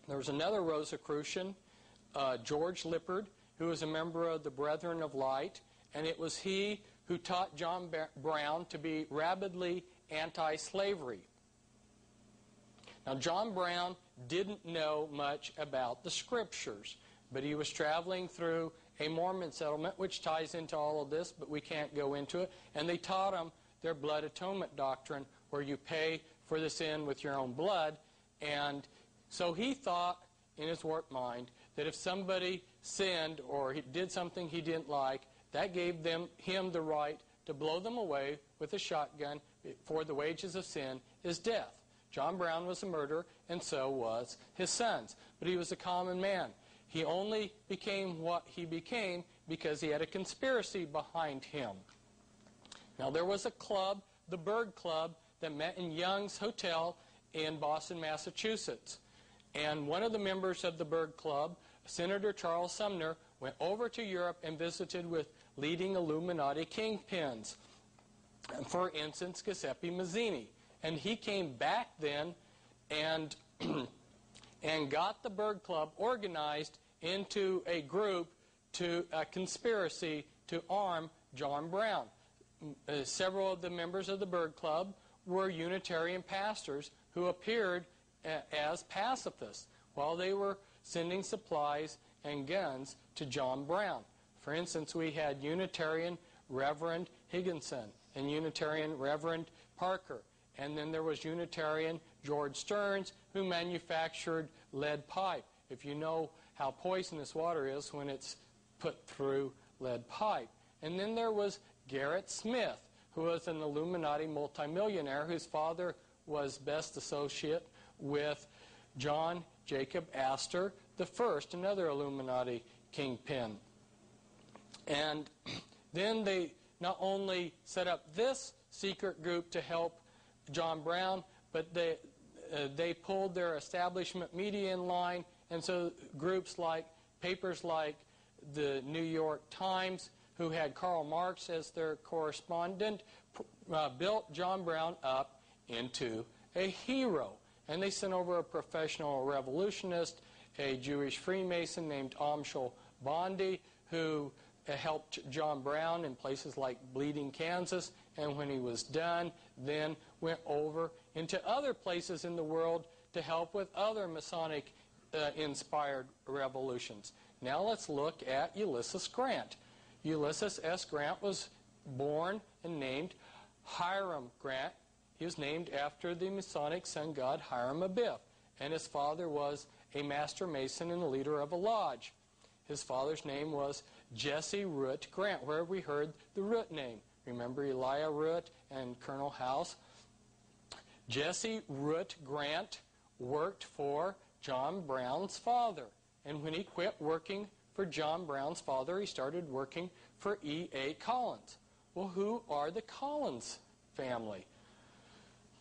There was another Rosicrucian, George Lippard, who was a member of the Brethren of Light, and it was he who taught John Brown to be rabidly anti-slavery. Now, John Brown didn't know much about the Scriptures, but he was traveling through a Mormon settlement, which ties into all of this, but we can't go into it, and they taught him their blood atonement doctrine, where you pay for the sin with your own blood. And so he thought in his warped mind that if somebody sinned or he did something he didn't like, that gave him the right to blow them away with a shotgun, for the wages of sin is death. John Brown was a murderer, and so was his sons. But he was a common man. He only became what he became because he had a conspiracy behind him. Now, there was a club, the Berg Club, that met in Young's Hotel in Boston, Massachusetts. And one of the members of the Berg Club, Senator Charles Sumner, went over to Europe and visited with leading Illuminati kingpins. For instance, Giuseppe Mazzini. And he came back then and, and got the Berg Club organized into a group, a conspiracy to arm John Brown. Several of the members of the Berg Club were Unitarian pastors who appeared as pacifists while they were sending supplies and guns to John Brown. For instance, we had Unitarian Reverend Higginson and Unitarian Reverend Parker. And then there was Unitarian George Stearns, who manufactured lead pipe. If you know how poisonous water is when it's put through lead pipe. And then there was Garrett Smith, who was an Illuminati multimillionaire whose father was best associate with John Jacob Astor I, another Illuminati kingpin. And then they not only set up this secret group to help John Brown, but they pulled their establishment media in line, and so papers like the New York Times, who had Karl Marx as their correspondent, built John Brown up into a hero. And they sent over a professional revolutionist, a Jewish Freemason named Amschel Bondi, who helped John Brown in places like Bleeding, Kansas, and when he was done, then went over into other places in the world to help with other Masonic inspired revolutions. Now let's look at Ulysses Grant. Ulysses S. Grant was born and named Hiram Grant. He was named after the Masonic sun god Hiram Abiff, and his father was a master mason and a leader of a lodge. His father's name was Jesse Root Grant, where we heard the Root name. Remember Elijah Root and Colonel House? Jesse Root Grant worked for John Brown's father. And when he quit working for John Brown's father, he started working for E.A. Collins. Well, who are the Collins family?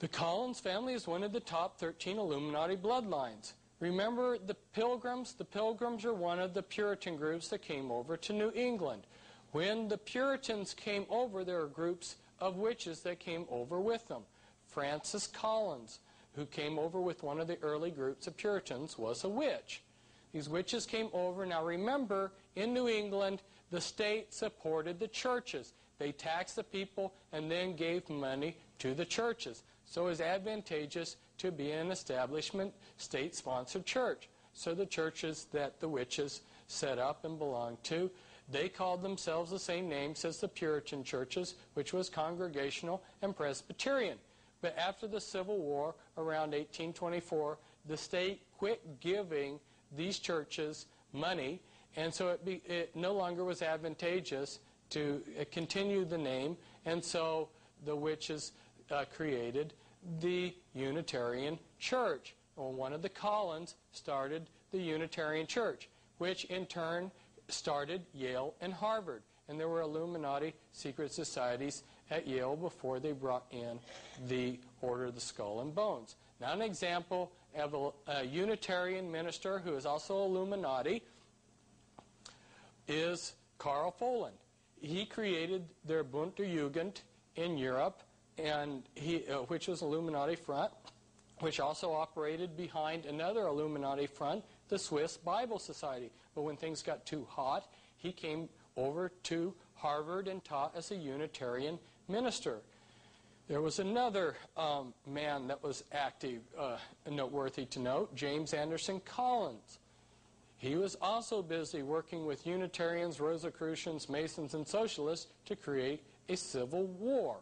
The Collins family is one of the top 13 Illuminati bloodlines. Remember the Pilgrims? The Pilgrims are one of the Puritan groups that came over to New England. When the Puritans came over, there were groups of witches that came over with them. Francis Collins, who came over with one of the early groups of Puritans, was a witch. These witches came over. Now remember, in New England, the state supported the churches. They taxed the people and then gave money to the churches. So it was advantageous to be an establishment, state-sponsored church. So the churches that the witches set up and belonged to, they called themselves the same names as the Puritan churches, which was Congregational and Presbyterian. But after the Civil War, around 1824, the state quit giving these churches money, and so it no longer was advantageous to continue the name, and so the witches created the Unitarian Church. Well, one of the Collins started the Unitarian Church, which in turn started Yale and Harvard. And there were Illuminati secret societies at Yale before they brought in the Order of the Skull and Bones. Now an example of a Unitarian minister who is also Illuminati is Karl Foland. He created their Bunte Jugend in Europe, and which was Illuminati front, which also operated behind another Illuminati front, the Swiss Bible Society. But when things got too hot, he came over to Harvard and taught as a Unitarian minister. There was another man that was active, noteworthy to note, James Anderson Collins. He was also busy working with Unitarians, Rosicrucians, Masons, and Socialists to create a civil war.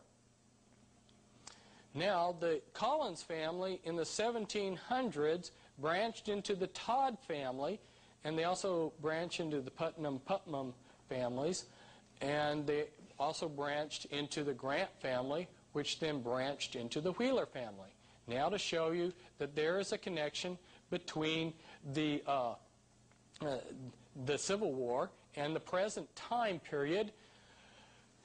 Now, the Collins family in the 1700s branched into the Todd family, and they also branched into the Putnam families, and they also branched into the Grant family, which then branched into the Wheeler family. Now, to show you that there is a connection between the Civil War and the present time period,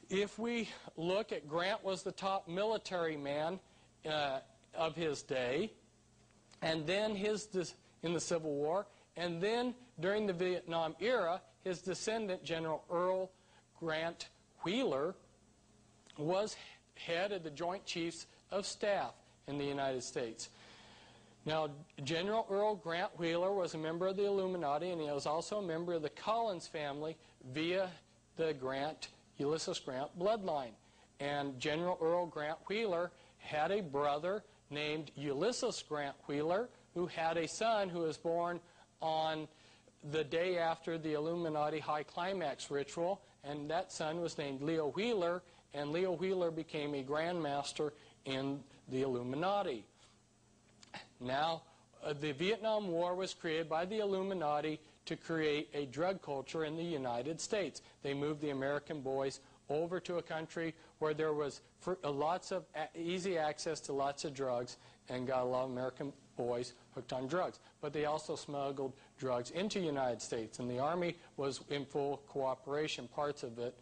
if we look at Grant was the top military man of his day, and then in the Civil War, and then during the Vietnam era, his descendant, General Earl Grant Wheeler, was head of the Joint Chiefs of Staff in the United States. Now, General Earl Grant Wheeler was a member of the Illuminati, and he was also a member of the Collins family via the Ulysses Grant bloodline. And General Earl Grant Wheeler had a brother named Ulysses Grant Wheeler, who had a son who was born on the day after the Illuminati High Climax ritual, and that son was named Leo Wheeler, and Leo Wheeler became a Grand Master in the Illuminati. Now, the Vietnam War was created by the Illuminati to create a drug culture in the United States. They moved the American boys over to a country where there was lots of easy access to lots of drugs, and got a lot of American boys hooked on drugs. But they also smuggled drugs into the United States, and the Army was in full cooperation, parts of it,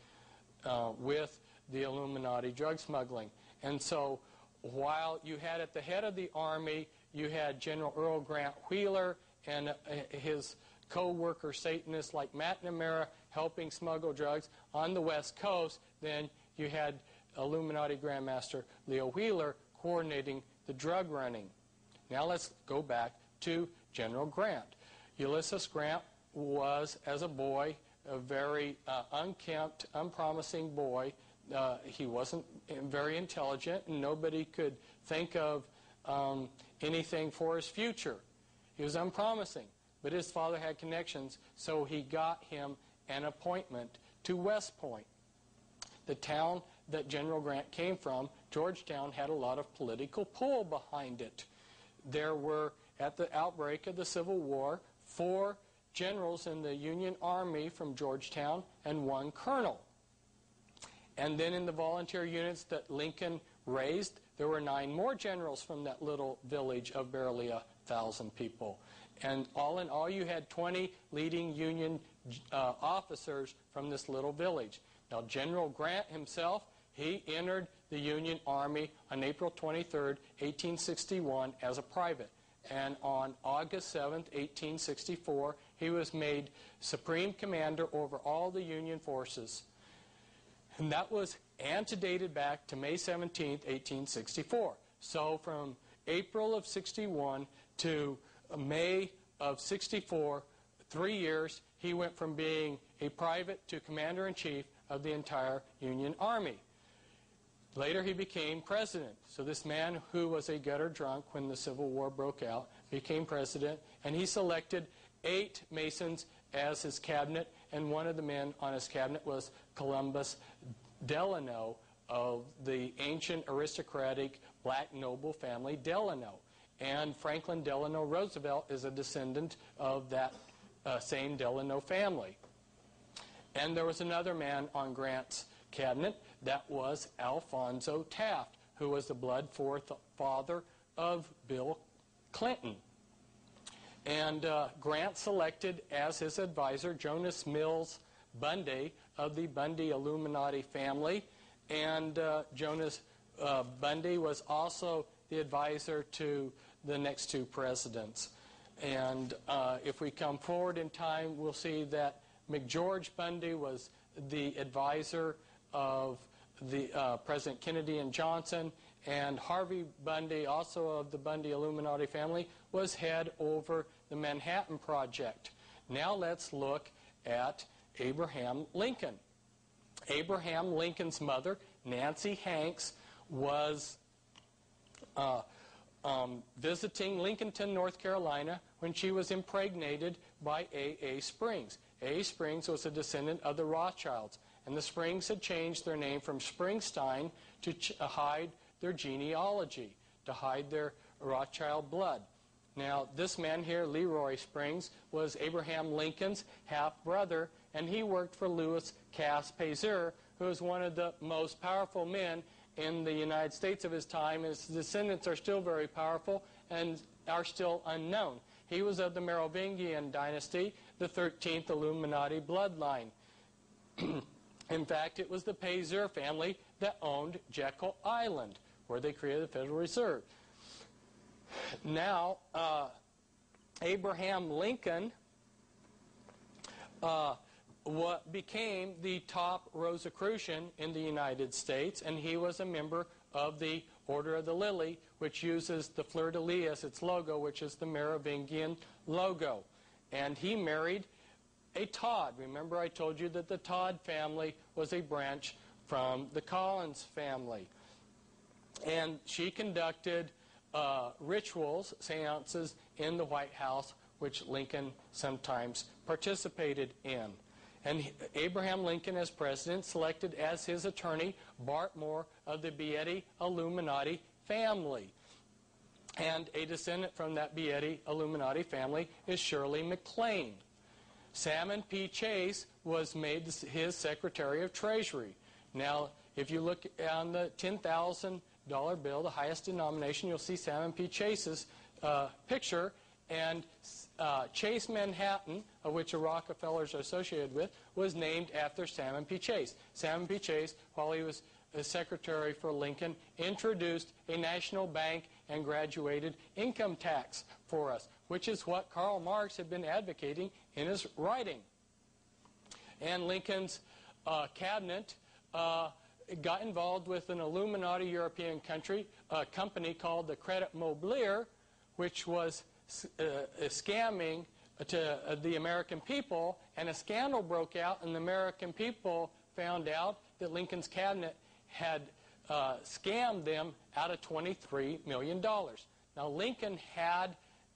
with the Illuminati drug smuggling. And so while you had at the head of the Army, you had General Earl Grant Wheeler and his co-worker Satanists like McNamara helping smuggle drugs on the West Coast, then you had Illuminati Grandmaster Leo Wheeler coordinating the drug running. Now let's go back to General Grant. Ulysses Grant was, as a boy, a very unkempt, unpromising boy. He wasn't very intelligent, and nobody could think of anything for his future. He was unpromising, but his father had connections, so he got him an appointment to West Point. The town that General Grant came from, Georgetown, had a lot of political pull behind it. There were, at the outbreak of the Civil War, 4 generals in the Union Army from Georgetown and 1 colonel. And then in the volunteer units that Lincoln raised, there were 9 more generals from that little village of barely 1,000 people. And all in all, you had 20 leading Union officers from this little village. Now, General Grant himself, he entered the Union Army on April 23rd, 1861 as a private. And on August 7th, 1864, he was made Supreme Commander over all the Union forces. And that was antedated back to May 17th, 1864. So from April of 61 to May of 64, 3 years, he went from being a private to Commander-in-Chief of the entire Union Army. Later he became president. So this man who was a gutter drunk when the Civil War broke out became president, and he selected 8 Masons as his cabinet, and one of the men on his cabinet was Columbus Delano of the ancient aristocratic black noble family Delano. And Franklin Delano Roosevelt is a descendant of that same Delano family. And there was another man on Grant's cabinet, that was Alphonso Taft, who was the blood father of Bill Clinton. And Grant selected as his advisor Jonas Mills Bundy of the Bundy Illuminati family. And Jonas Bundy was also the advisor to the next 2 presidents. And if we come forward in time, we'll see that McGeorge Bundy was the advisor of the President Kennedy and Johnson, And Harvey Bundy, also of the Bundy Illuminati family, was head over the Manhattan Project. Now let's look at Abraham Lincoln. Abraham Lincoln's mother, Nancy Hanks, was visiting Lincolnton, North Carolina, when she was impregnated by A.A. Springs. A.A. Springs was a descendant of the Rothschilds, and the Springs had changed their name from Springstein to hide their genealogy, to hide their Rothschild blood. Now, this man here, Leroy Springs, was Abraham Lincoln's half-brother, and he worked for Louis Cass Pasteur, who was one of the most powerful men in the United States of his time. His descendants are still very powerful and are still unknown. He was of the Merovingian dynasty, the 13th Illuminati bloodline. In fact, it was the Pasteur family that owned Jekyll Island, where they created the Federal Reserve. Now, Abraham Lincoln became the top Rosicrucian in the United States, and he was a member of the Order of the Lily, which uses the fleur-de-lis as its logo, which is the Merovingian logo. And he married a Todd. Remember, I told you that the Todd family was a branch from the Collins family. And she conducted rituals, seances, in the White House, which Lincoln sometimes participated in. And Abraham Lincoln, as president, selected as his attorney Bart Moore of the Beatty Illuminati family. And a descendant from that Beatty Illuminati family is Shirley MacLaine. Salmon P. Chase was made his Secretary of Treasury. Now, if you look on the $10,000 bill, the highest denomination, you'll see Salmon P. Chase's picture. And Chase Manhattan, of which the Rockefellers are associated with, was named after Salmon P. Chase. Salmon P. Chase, while he was a secretary for Lincoln, introduced a national bank and graduated income tax for us, which is what Karl Marx had been advocating in his writing. And Lincoln's cabinet got involved with an Illuminati European company called the Credit Mobilier, which was scamming to the American people, and a scandal broke out, and the American people found out that Lincoln's cabinet had scammed them out of $23 million. Now, Lincoln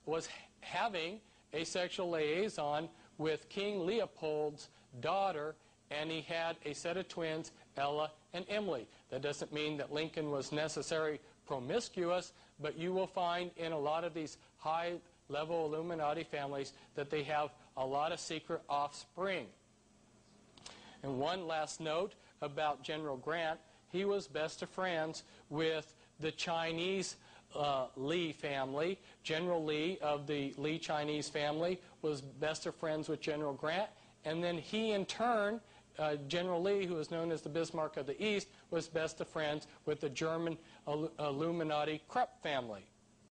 was having a sexual liaison with King Leopold's daughter, and he had a set of twins, Ella and Emily. That doesn't mean that Lincoln was necessarily promiscuous, but you will find in a lot of these high-level Illuminati families that they have a lot of secret offspring. And one last note about General Grant. He was best of friends with the Chinese Lee family. General Lee of the Lee Chinese family was best of friends with General Grant, and then he in turn, General Lee, who was known as the Bismarck of the East, was best of friends with the German Illuminati Krupp family.